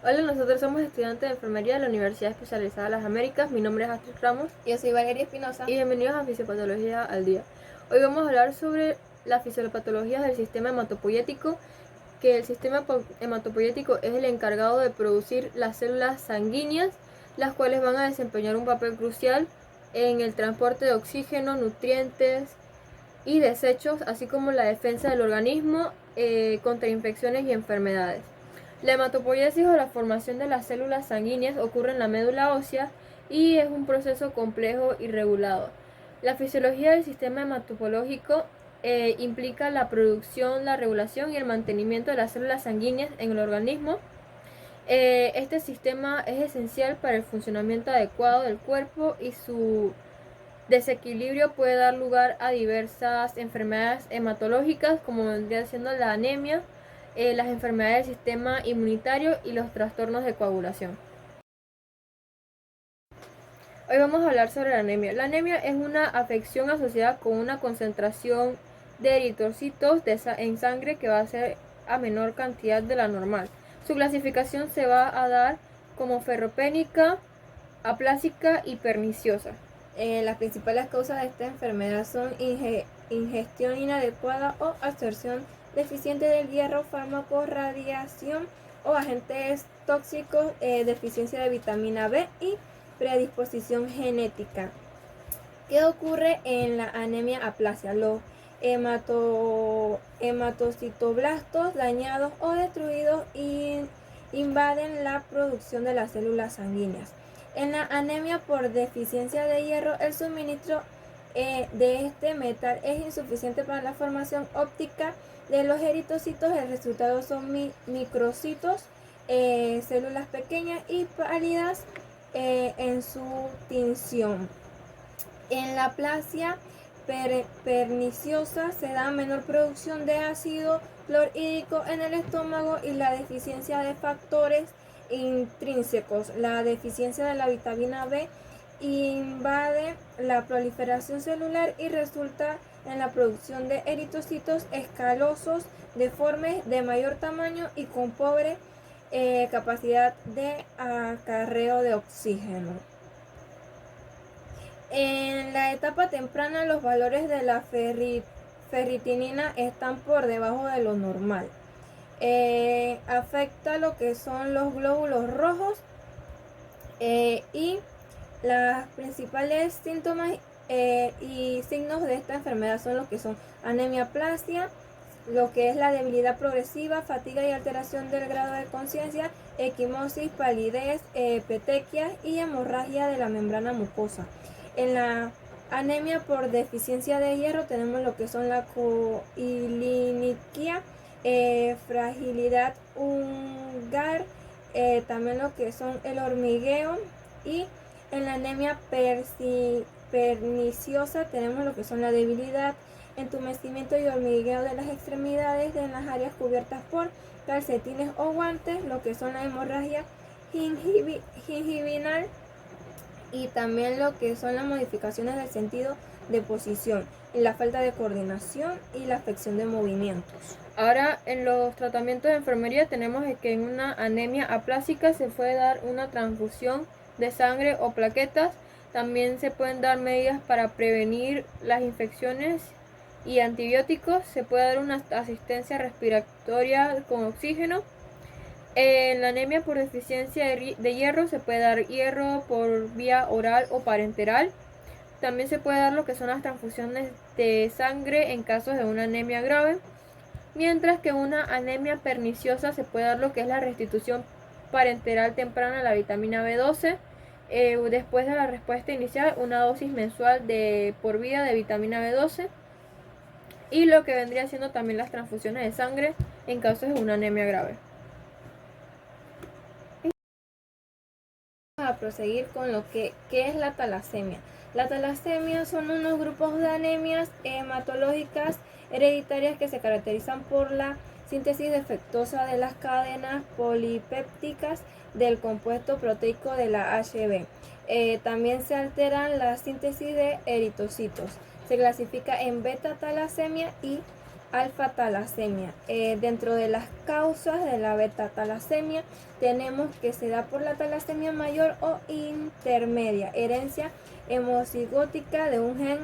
Hola, nosotros somos estudiantes de enfermería de la Universidad Especializada de las Américas. Mi nombre es Astrid Ramos Yo soy Valeria Espinosa. y bienvenidos a Fisiopatología al Día. Hoy vamos a hablar sobre la fisiopatología del sistema hematopoyético, que el sistema hematopoyético es el encargado de producir las células sanguíneas, las cuales van a desempeñar un papel crucial en el transporte de oxígeno, nutrientes y desechos, así como la defensa del organismo contra infecciones y enfermedades. La hematopoiesis o la formación de las células sanguíneas ocurre en la médula ósea y es un proceso complejo y regulado. La fisiología del sistema hematopológico implica la producción, la regulación y el mantenimiento de las células sanguíneas en el organismo. Este sistema es esencial para el funcionamiento adecuado del cuerpo y su desequilibrio puede dar lugar a diversas enfermedades hematológicas, como vendría siendo la anemia, las enfermedades del sistema inmunitario y los trastornos de coagulación. Hoy vamos a hablar sobre la anemia. La anemia es una afección asociada con una concentración de eritrocitos en sangre que va a ser a menor cantidad de la normal. Su clasificación se va a dar como ferropénica, aplásica y perniciosa. Las principales causas de esta enfermedad son ingestión inadecuada o absorción deficiente del hierro, fármacos, radiación o agentes tóxicos, deficiencia de vitamina B y predisposición genética. ¿Qué ocurre en la anemia aplasia? Los hematocitoblastos dañados o destruidos invaden la producción de las células sanguíneas. En la anemia por deficiencia de hierro, el suministro de este metal es insuficiente para la formación óptica de los eritrocitos. El resultado son microcitos, células pequeñas y pálidas en su tinción. En la aplasia perniciosa se da menor producción de ácido clorhídrico en el estómago y la deficiencia de factores intrínsecos. La deficiencia de la vitamina B invade la proliferación celular y resulta en la producción de eritrocitos escalosos, deformes, de mayor tamaño y con pobre capacidad de acarreo de oxígeno. En la etapa temprana los valores de la ferritinina están por debajo de lo normal. Afecta lo que son los glóbulos rojos y los principales síntomas y signos de esta enfermedad son los que son anemia aplasia, lo que es la debilidad progresiva, fatiga y alteración del grado de conciencia, equimosis, palidez, petequias y hemorragia de la membrana mucosa. En la anemia por deficiencia de hierro tenemos lo que son la coiliniquia, fragilidad hungar, también lo que son el hormigueo, y en la anemia perniciosa tenemos lo que son la debilidad, entumecimiento y hormigueo de las extremidades de las áreas cubiertas por calcetines o guantes, lo que son la hemorragia gingivinal y también lo que son las modificaciones del sentido de posición y la falta de coordinación y la afección de movimientos. Ahora, en los tratamientos de enfermería tenemos que en una anemia aplásica se puede dar una transfusión de sangre o plaquetas. También se pueden dar medidas para prevenir las infecciones y antibióticos. Se puede dar una asistencia respiratoria con oxígeno. En la anemia por deficiencia de hierro se puede dar hierro por vía oral o parenteral. También se puede dar lo que son las transfusiones de sangre en casos de una anemia grave. Mientras que una anemia perniciosa se puede dar lo que es la restitución parenteral temprana de la vitamina B12. Después de la respuesta inicial, una dosis mensual por vía de vitamina B12. Y lo que vendría siendo también las transfusiones de sangre en casos de una anemia grave. A proseguir con lo que es la talasemia. La talasemia son unos grupos de anemias hematológicas hereditarias que se caracterizan por la síntesis defectuosa de las cadenas polipépticas del compuesto proteico de la HB. También se alteran la síntesis de eritrocitos. Se clasifica en beta talasemia y alfa-talasemia. Dentro de las causas de la beta-talasemia tenemos que se da por la talasemia mayor o intermedia, herencia hemocigótica de un gen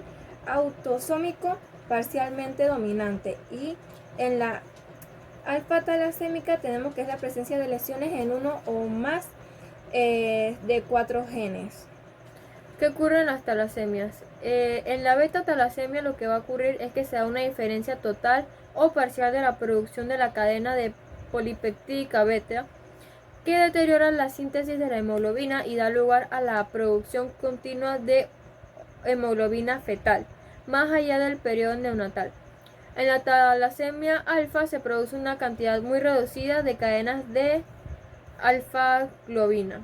autosómico parcialmente dominante, y en la alfa-talasémica tenemos que es la presencia de lesiones en uno o más de 4 genes. ¿Qué ocurre en las talasemias? En la beta-talasemia lo que va a ocurrir es que se da una diferencia total o parcial de la producción de la cadena de polipeptídica beta, que deteriora la síntesis de la hemoglobina y da lugar a la producción continua de hemoglobina fetal, más allá del periodo neonatal. En la talasemia alfa se produce una cantidad muy reducida de cadenas de alfa-globina.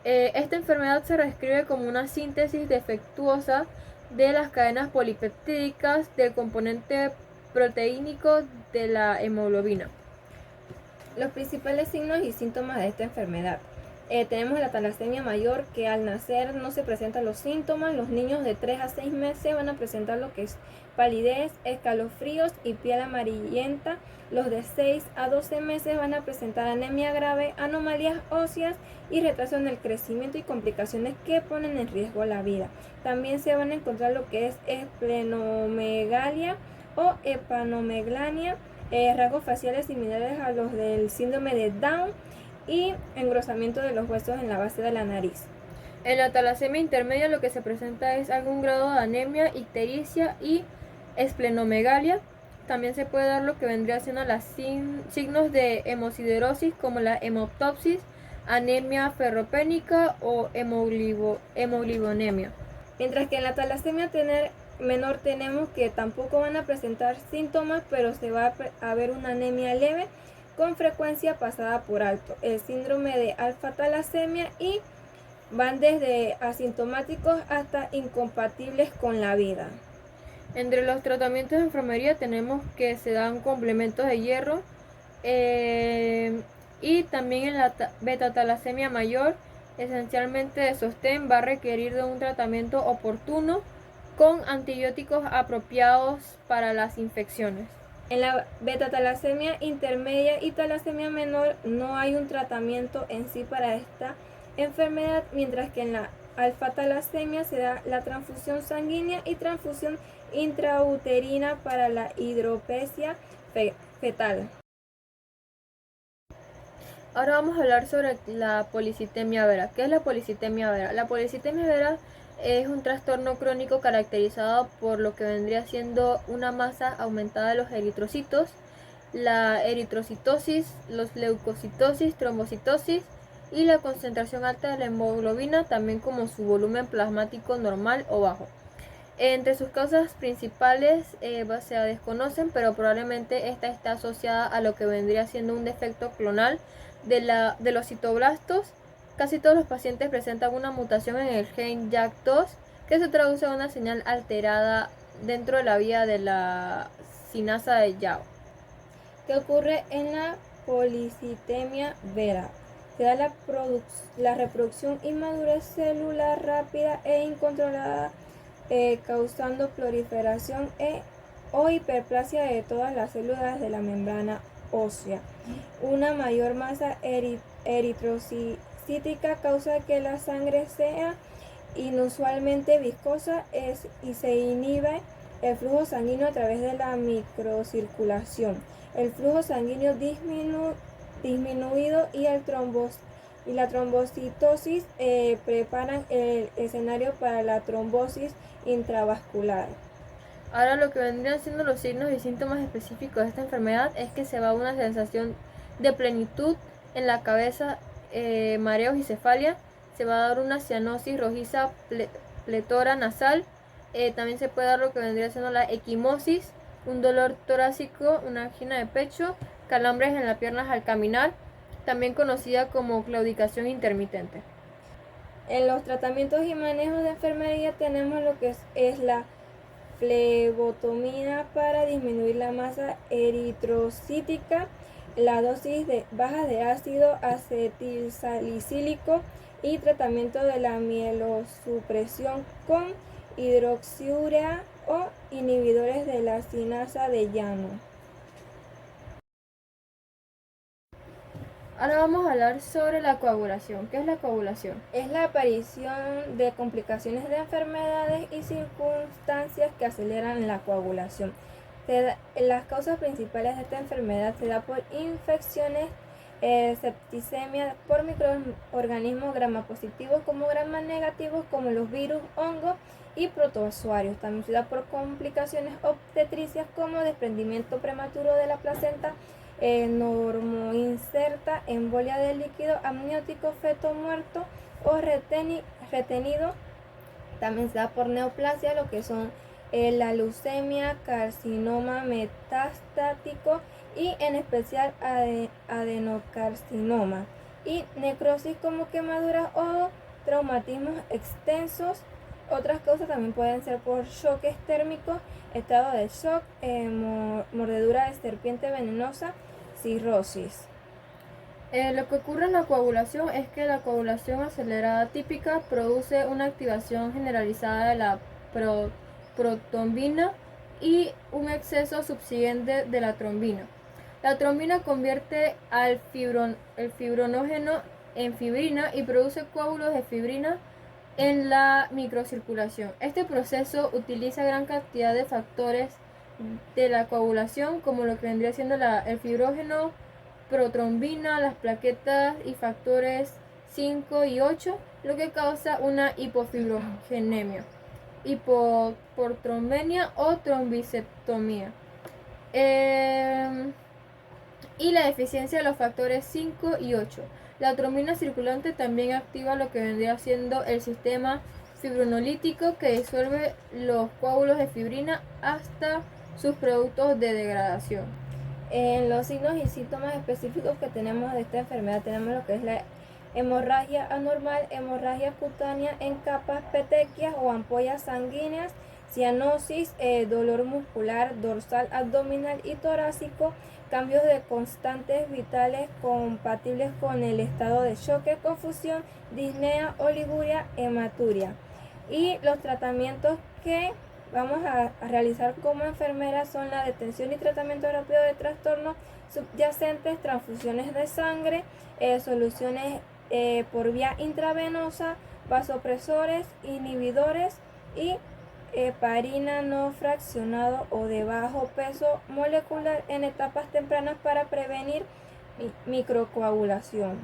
Esta enfermedad se describe como una síntesis defectuosa de las cadenas polipeptídicas del componente proteínico de la hemoglobina. Los principales signos y síntomas de esta enfermedad. Tenemos la talasemia mayor, que al nacer no se presentan los síntomas. Los niños de 3 a 6 meses van a presentar lo que es palidez, escalofríos y piel amarillenta. Los de 6 a 12 meses van a presentar anemia grave, anomalías óseas y retraso en el crecimiento y complicaciones que ponen en riesgo la vida. También se van a encontrar lo que es esplenomegalia o hepanomegalia, rasgos faciales similares a los del síndrome de Down y engrosamiento de los huesos en la base de la nariz. En la talasemia intermedia lo que se presenta es algún grado de anemia, ictericia y esplenomegalia. También se puede dar lo que vendría siendo los signos de hemosiderosis, como la hemoptopsis, anemia ferropénica o hemoglibonemia. Mientras que en la talasemia menor tenemos que tampoco van a presentar síntomas, pero se va a ver una anemia leve con frecuencia pasada por alto, el síndrome de alfa-talasemia, y van desde asintomáticos hasta incompatibles con la vida. Entre los tratamientos de enfermería tenemos que se dan complementos de hierro, y también en la beta-talasemia mayor, esencialmente de sostén, va a requerir de un tratamiento oportuno con antibióticos apropiados para las infecciones. En la beta-talasemia intermedia y talasemia menor no hay un tratamiento en sí para esta enfermedad, mientras que en la alfa-talasemia se da la transfusión sanguínea y transfusión intrauterina para la hidropesia fetal. Ahora vamos a hablar sobre la policitemia vera. ¿Qué es la policitemia vera? La policitemia vera es un trastorno crónico caracterizado por lo que vendría siendo una masa aumentada de los eritrocitos, la eritrocitosis, los leucocitosis, trombocitosis y la concentración alta de la hemoglobina, también como su volumen plasmático normal o bajo. Entre sus causas principales se desconocen, pero probablemente esta está asociada a lo que vendría siendo un defecto clonal de los citoblastos. Casi todos los pacientes presentan una mutación en el gen JAK2 que se traduce en una señal alterada dentro de la vía de la sinasa de YAO. ¿Qué ocurre en la policitemia vera? Se da la reproducción inmadura celular rápida e incontrolada, causando proliferación o hiperplasia de todas las células de la membrana ósea. Una mayor masa eritrocítica causa que la sangre sea inusualmente viscosa y se inhibe el flujo sanguíneo a través de la microcirculación. El flujo sanguíneo disminuido y la trombocitosis preparan el escenario para la trombosis intravascular. Ahora lo que vendrían siendo los signos y síntomas específicos de esta enfermedad es que se va a una sensación de plenitud en la cabeza, mareos y cefalia. Se va a dar una cianosis rojiza pletora nasal. También se puede dar lo que vendría siendo la equimosis, un dolor torácico, una angina de pecho, calambres en las piernas al caminar, también conocida como claudicación intermitente. En los tratamientos y manejos de enfermería tenemos lo que es la flebotomía para disminuir la masa eritrocítica, la dosis baja de ácido acetilsalicílico y tratamiento de la mielosupresión con hidroxiurea o inhibidores de la sinasa de llano. Ahora vamos a hablar sobre la coagulación. ¿Qué es la coagulación? Es la aparición de complicaciones de enfermedades y circunstancias que aceleran la coagulación. Las causas principales de esta enfermedad se da por infecciones, septicemia, por microorganismos grama positivos como grama negativos, como los virus, hongos y protozoarios. También se da por complicaciones obstetricias como desprendimiento prematuro de la placenta, normoinserta, embolia de líquido amniótico, feto muerto o retenido. También se da por neoplasia, lo que son la leucemia, carcinoma metastático y en especial adenocarcinoma, y necrosis como quemaduras o traumatismos extensos. Otras causas también pueden ser por choques térmicos, estado de shock, mordedura de serpiente venenosa, cirrosis. Lo que ocurre en la coagulación es que la coagulación acelerada típica produce una activación generalizada de la protrombina y un exceso subsiguiente de la trombina. La trombina convierte el fibrinógeno en fibrina y produce coágulos de fibrina en la microcirculación. Este proceso utiliza gran cantidad de factores de la coagulación, como lo que vendría siendo el fibrógeno, protrombina, las plaquetas y factores 5 y 8, lo que causa una hipofibrogenemia, hipoportrombemia o trombiceptomía. Y la deficiencia de los factores 5 y 8. La trombina circulante también activa lo que vendría siendo el sistema fibrinolítico, que disuelve los coágulos de fibrina hasta sus productos de degradación. En los signos y síntomas específicos que tenemos de esta enfermedad tenemos lo que es la hemorragia anormal, hemorragia cutánea en capas, petequias o ampollas sanguíneas, cianosis, dolor muscular, dorsal, abdominal y torácico, cambios de constantes vitales compatibles con el estado de choque, confusión, disnea, oliguria, hematuria. Y los tratamientos que vamos a realizar como enfermera son la detención y tratamiento rápido de trastornos subyacentes, transfusiones de sangre, soluciones por vía intravenosa, vasopresores, inhibidores y heparina no fraccionado o de bajo peso molecular en etapas tempranas para prevenir microcoagulación.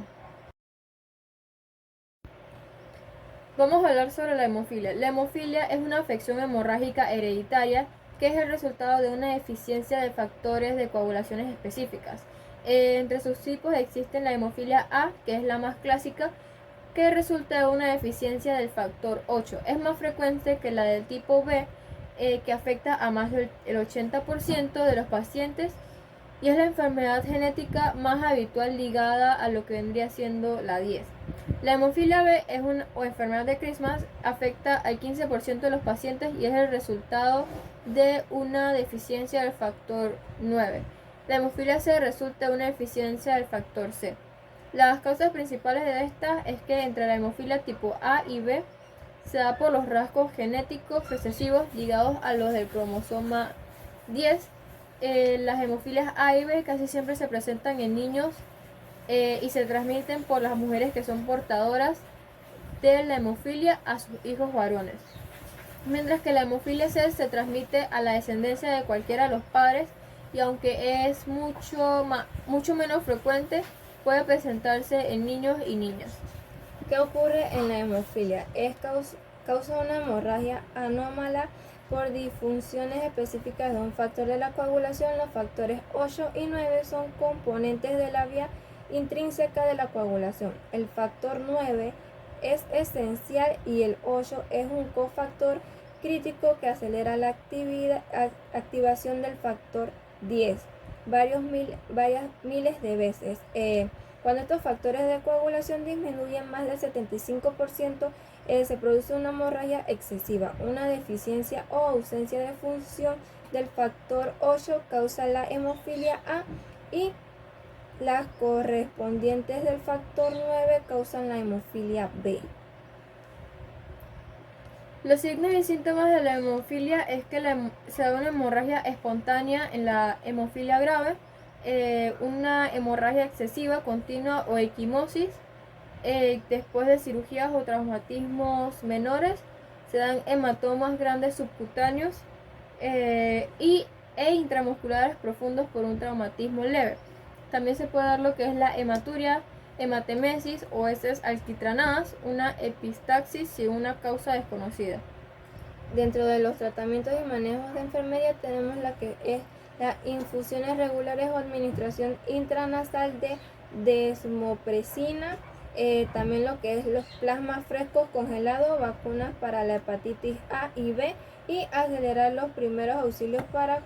Vamos a hablar sobre la hemofilia. La hemofilia es una afección hemorrágica hereditaria que es el resultado de una deficiencia de factores de coagulaciones específicas. Entre sus tipos existen la hemofilia A, que es la más clásica, que resulta de una deficiencia del factor 8. Es más frecuente que la del tipo B, que afecta a más del 80% de los pacientes y es la enfermedad genética más habitual ligada a lo que vendría siendo la 10. La hemofilia B o enfermedad de Christmas afecta al 15% de los pacientes y es el resultado de una deficiencia del factor 9. La hemofilia C resulta de una deficiencia del factor C. Las causas principales de esta es que entre la hemofilia tipo A y B se da por los rasgos genéticos recesivos ligados a los del cromosoma 10. Las hemofilias A y B casi siempre se presentan en niños y se transmiten por las mujeres que son portadoras de la hemofilia a sus hijos varones. Mientras que la hemofilia C se transmite a la descendencia de cualquiera de los padres y aunque es mucho menos frecuente, puede presentarse en niños y niñas. ¿Qué ocurre en la hemofilia? Causa una hemorragia anómala por disfunciones específicas de un factor de la coagulación. Los factores 8 y 9 son componentes de la vía intrínseca de la coagulación. El factor 9 es esencial y el 8 es un cofactor crítico que acelera la activación del factor 10 varias miles de veces. Cuando estos factores de coagulación disminuyen más del 75%, se produce una hemorragia excesiva. Una deficiencia o ausencia de función del factor 8 causa la hemofilia A y las correspondientes del factor 9 causan la hemofilia B. Los signos y síntomas de la hemofilia es que se da una hemorragia espontánea en la hemofilia grave, una hemorragia excesiva, continua o equimosis. Después de cirugías o traumatismos menores, se dan hematomas grandes subcutáneos e intramusculares profundos por un traumatismo leve. También se puede dar lo que es la hematuria, hematemesis o heces alquitranadas, una epistaxis sin una causa desconocida. Dentro de los tratamientos y manejos de enfermería tenemos la que es las infusiones regulares o administración intranasal de desmopresina, también lo que es los plasmas frescos congelados, vacunas para la hepatitis A y B y acelerar los primeros auxilios para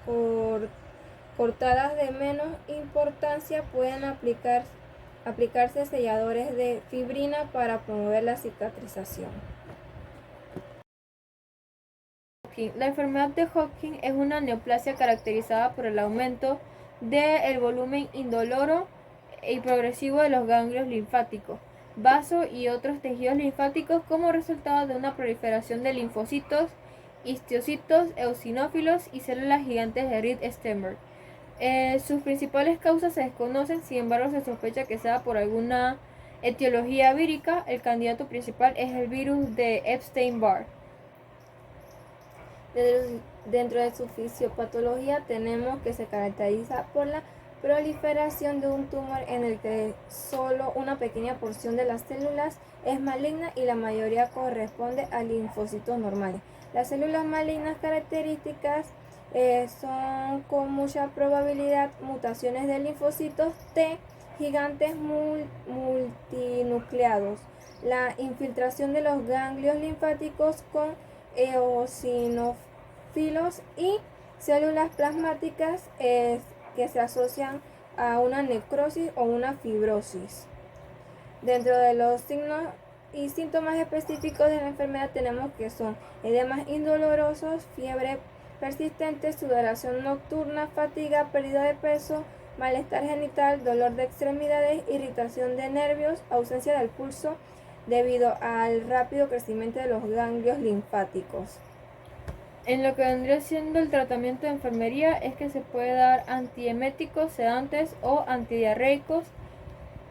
cortadas de menos importancia. Pueden aplicarse selladores de fibrina para promover la cicatrización. La enfermedad de Hodgkin es una neoplasia caracterizada por el aumento del volumen indoloro y progresivo de los ganglios linfáticos, vasos y otros tejidos linfáticos como resultado de una proliferación de linfocitos, histocitos, eosinófilos y células gigantes de Reed-Sternberg. Sus principales causas se desconocen, sin embargo se sospecha que sea por alguna etiología vírica. El candidato principal es el virus de Epstein-Barr. Dentro de su fisiopatología tenemos que se caracteriza por la proliferación de un tumor en el que solo una pequeña porción de las células es maligna y la mayoría corresponde a linfocitos normales. Las células malignas características son con mucha probabilidad mutaciones de linfocitos T gigantes multinucleados. La infiltración de los ganglios linfáticos con eosinófilos y células plasmáticas que se asocian a una necrosis o una fibrosis. Dentro de los signos y síntomas específicos de la enfermedad tenemos que son edemas indolorosos, fiebre persistente, sudoración nocturna, fatiga, pérdida de peso, malestar genital, dolor de extremidades, irritación de nervios, ausencia del pulso debido al rápido crecimiento de los ganglios linfáticos. En lo que vendría siendo el tratamiento de enfermería es que se puede dar antieméticos, sedantes o antidiarreicos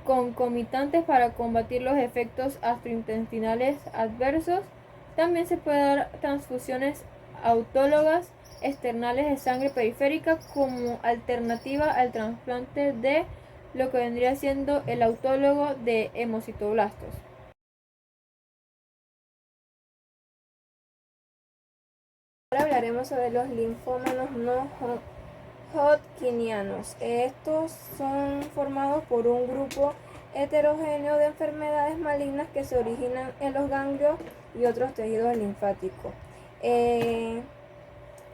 concomitantes para combatir los efectos gastrointestinales adversos. También se puede dar transfusiones autólogas externales de sangre periférica como alternativa al trasplante de lo que vendría siendo el autólogo de hemocitoblastos. Ahora hablaremos sobre los linfómanos no hodgkinianos. Estos son formados por un grupo heterogéneo de enfermedades malignas que se originan en los ganglios y otros tejidos linfáticos.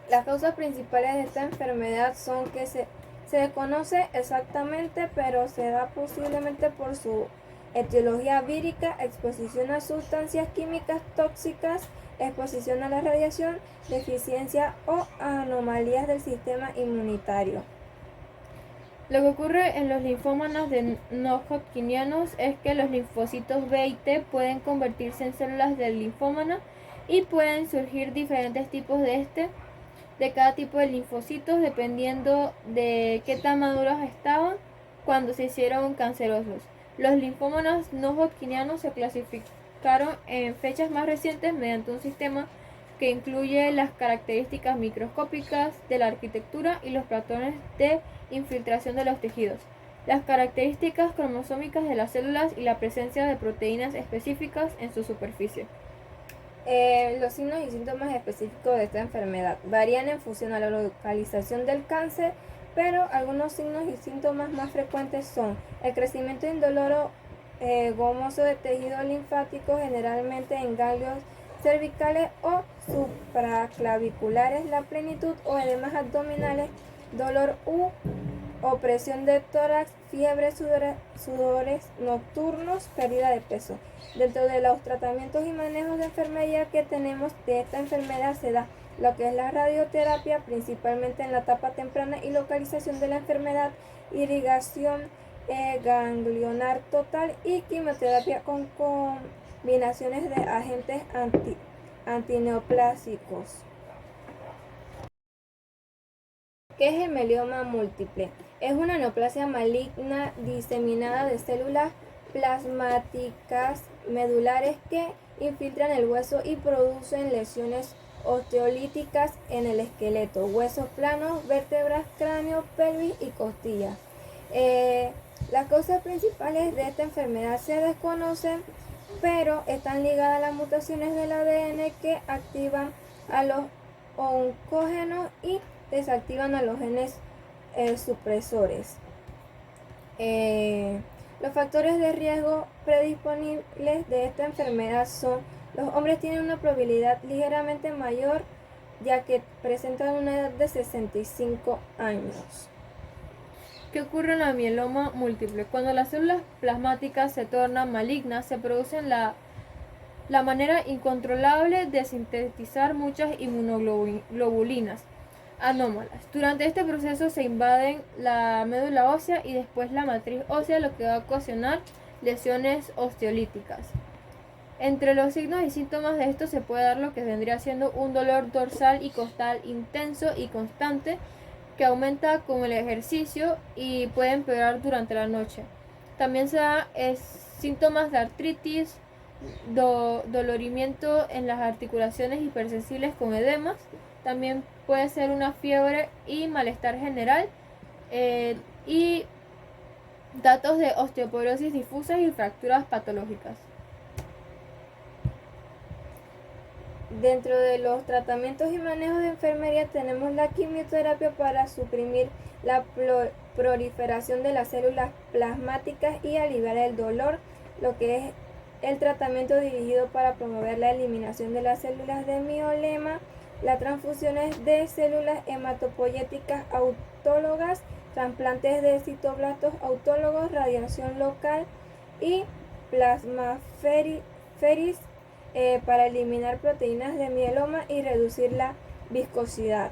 Las causas principales de esta enfermedad son que se desconoce exactamente, pero se da posiblemente por su etiología vírica, exposición a sustancias químicas tóxicas, exposición a la radiación, deficiencia o anomalías del sistema inmunitario. Lo que ocurre en los linfómanos de no hodgkinianos es que los linfocitos B y T pueden convertirse en células del linfómano y pueden surgir diferentes tipos de cada tipo de linfocitos dependiendo de qué tan maduros estaban cuando se hicieron cancerosos. Los linfómanos no hodgkinianos se clasificaron en fechas más recientes mediante un sistema que incluye las características microscópicas de la arquitectura y los patrones de infiltración de los tejidos, las características cromosómicas de las células y la presencia de proteínas específicas en su superficie. Los signos y síntomas específicos de esta enfermedad varían en función a la localización del cáncer, pero algunos signos y síntomas más frecuentes son el crecimiento indoloro gomoso de tejido linfático, generalmente en ganglios cervicales o supraclaviculares, la plenitud o edemas abdominales, dolor u opresión de tórax, fiebre, sudores nocturnos, pérdida de peso. Dentro de los tratamientos y manejos de enfermería que tenemos de esta enfermedad se da lo que es la radioterapia, principalmente en la etapa temprana y localización de la enfermedad, irrigación ganglionar total y quimioterapia con combinaciones de agentes antineoplásicos. ¿Qué es el mieloma múltiple? Es una neoplasia maligna diseminada de células plasmáticas medulares que infiltran el hueso y producen lesiones osteolíticas en el esqueleto, huesos planos, vértebras, cráneo, pelvis y costillas. Las causas principales de esta enfermedad se desconocen, pero están ligadas a las mutaciones del ADN que activan a los oncógenos y desactivan a los genes supresores. Los factores de riesgo predisponibles de esta enfermedad son: los hombres tienen una probabilidad ligeramente mayor, ya que presentan una edad de 65 años. ¿Qué ocurre en la mieloma múltiple? Cuando las células plasmáticas se tornan malignas, se produce la manera incontrolable de sintetizar muchas inmunoglobulinas anómalas. Durante este proceso se invaden la médula ósea y después la matriz ósea, lo que va a ocasionar lesiones osteolíticas. Entre los signos y síntomas de esto se puede dar lo que vendría siendo un dolor dorsal y costal intenso y constante, que aumenta con el ejercicio y puede empeorar durante la noche. También se da síntomas de artritis, dolorimiento en las articulaciones hipersensibles con edemas. También puede ser una fiebre y malestar general, y datos de osteoporosis difusa y fracturas patológicas. Dentro de los tratamientos y manejos de enfermería tenemos la quimioterapia para suprimir la proliferación de las células plasmáticas y aliviar el dolor, lo que es el tratamiento dirigido para promover la eliminación de las células de mieloma, las transfusiones de células hematopoyéticas autólogas, trasplantes de citoblastos autólogos, radiación local y plasmaféresis para eliminar proteínas de mieloma y reducir la viscosidad.